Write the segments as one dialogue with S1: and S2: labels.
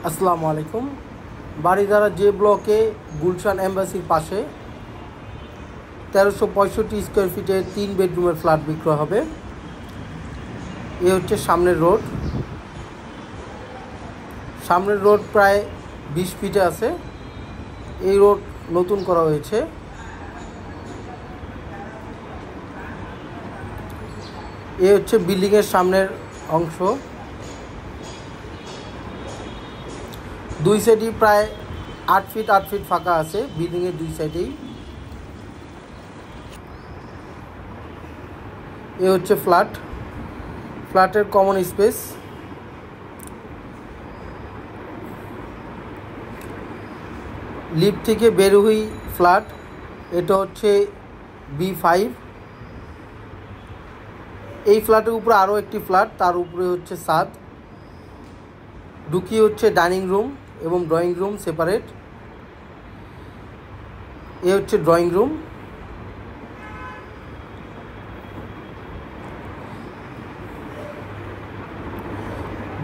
S1: আসসালামু আলাইকুম। বারিধারা যে ব্লকে গুলশান এম্বাসির পাশে 1365 স্কোয়ার ফিটের 3 বেডরুমের ফ্ল্যাট বিক্রয় হবে। এ হচ্ছে সামনের রোড। সামনের রোড প্রায় 20 ফিটে আছে। এই রোড নতুন করা হয়েছে। এ হচ্ছে বিল্ডিংয়ের সামনের অংশ। দুই সাইডই প্রায় 8 ফিট ফাঁকা আছে বিল্ডিংয়ের দুই সাইডেই। এ হচ্ছে ফ্ল্যাটের কমন স্পেস। লিফট থেকে বের হই ফ্ল্যাট। এটা হচ্ছে B5। এই ফ্ল্যাটের উপরে আরও একটি ফ্ল্যাট, তার উপরে হচ্ছে ছাদ। ঢুকি হচ্ছে ডাইনিং রুম এবং ড্রয়িং রুম সেপারেট। এ হচ্ছে ড্রয়িং রুম।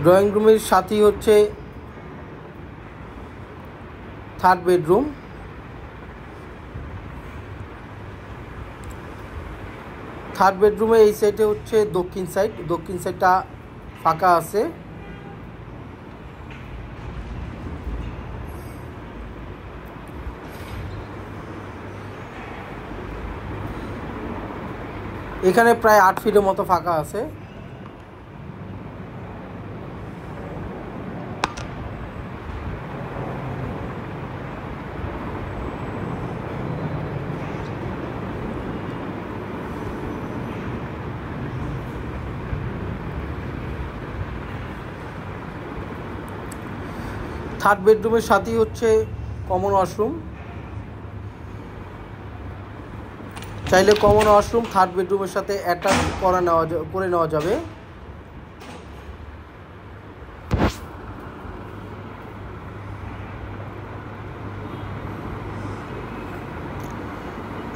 S1: ড্রয়িং রুমের সাথেই হচ্ছে 3rd বেডরুম। থার্ড বেডরুমে এই সাইডে হচ্ছে দক্ষিণ সাইডটা ফাঁকা আছে। এখানে প্রায় 8 ফিটের মতো ফাঁকা আছে। থার্ড বেডরুমের সাথেই হচ্ছে কমন ওয়াশরুম। চাইলে কমন ওয়াশরুম থার্ড বেডরুমের সাথে অ্যাটাচ করে নেওয়া যাবে।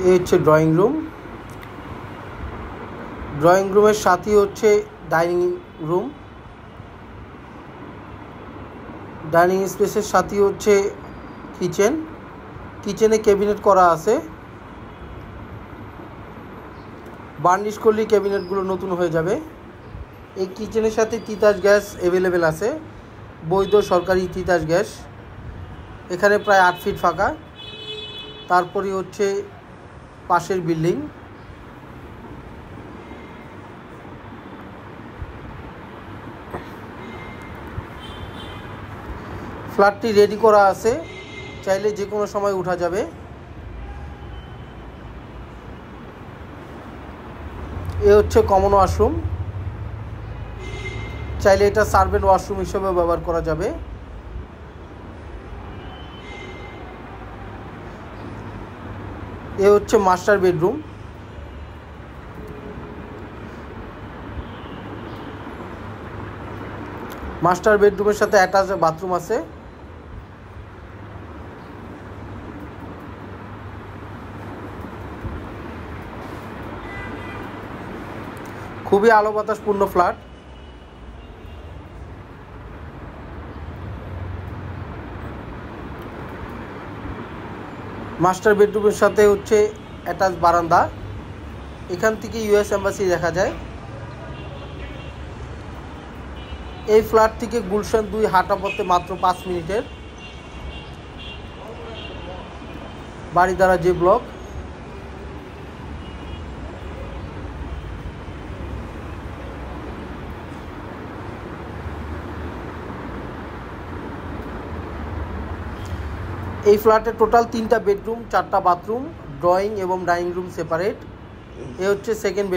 S1: এই হচ্ছে ড্রয়িং রুমের সাথেই হচ্ছে ডাইনিং রুম। ডাইনিং স্পেসের সাথেই হচ্ছে কিচেনে ক্যাবিনেট করা আছে। বার্নিশ করলে ক্যাবিনেটগুলো নতুন হয়ে যাবে। এই কিচেনের সাথে তিতাস গ্যাস অ্যাভেলেবেল আছে, বৈধ সরকারি তিতাস গ্যাস। এখানে প্রায় 8 ফিট ফাঁকা। তারপরে হচ্ছে পাশের বিল্ডিং। ফ্ল্যাটটি রেডি করা আছে, চাইলে যে কোনো সময় উঠা যাবে। এ হচ্ছে কমন ওয়াশরুম। চাইলে এটা সার্ভেন্ট ওয়াশরুম হিসেবে ব্যবহার করা যাবে। এ হচ্ছে মাস্টার বেডরুম। মাস্টার বেডরুমের সাথে অ্যাটাচ বাথরুম আছে। খুবই আলো বাতাসপূর্ণ ফ্ল্যাট। মাস্টার বেডরুমের সাথে হচ্ছে অ্যাটাচ বারান্দা। এখান থেকে US এম্বাসি দেখা যায়। এই ফ্ল্যাট থেকে গুলশান 2 হাঁটা পথে মাত্র 5 মিনিটের। বারিধারা যে ব্লক। এই ফ্ল্যাটে টোটাল 3টা বেডরুম, 4টা বাথরুম, ড্রয়িং এবং ডাইনিং রুম সেপারেট। এ হচ্ছে সেকেন্ড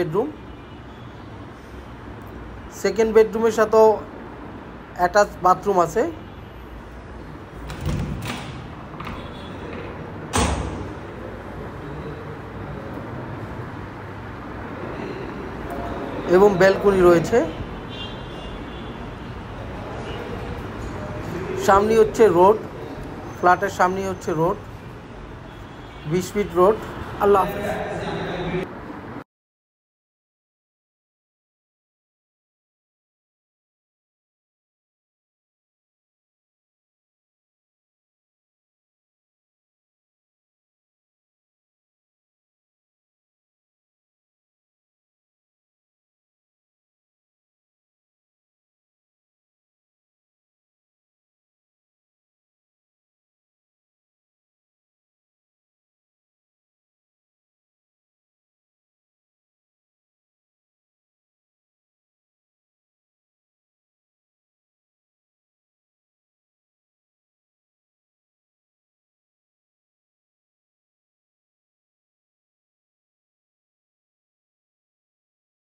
S1: বেডরুমের সাথেও অ্যাটাচ বাথরুম আছে। এবং ব্যালকনি রয়েছে। সামনে হচ্ছে রোড। ফ্ল্যাটের সামনে হচ্ছে রোড, 20 ফিট রোড। আল্লাহ হাফেজ।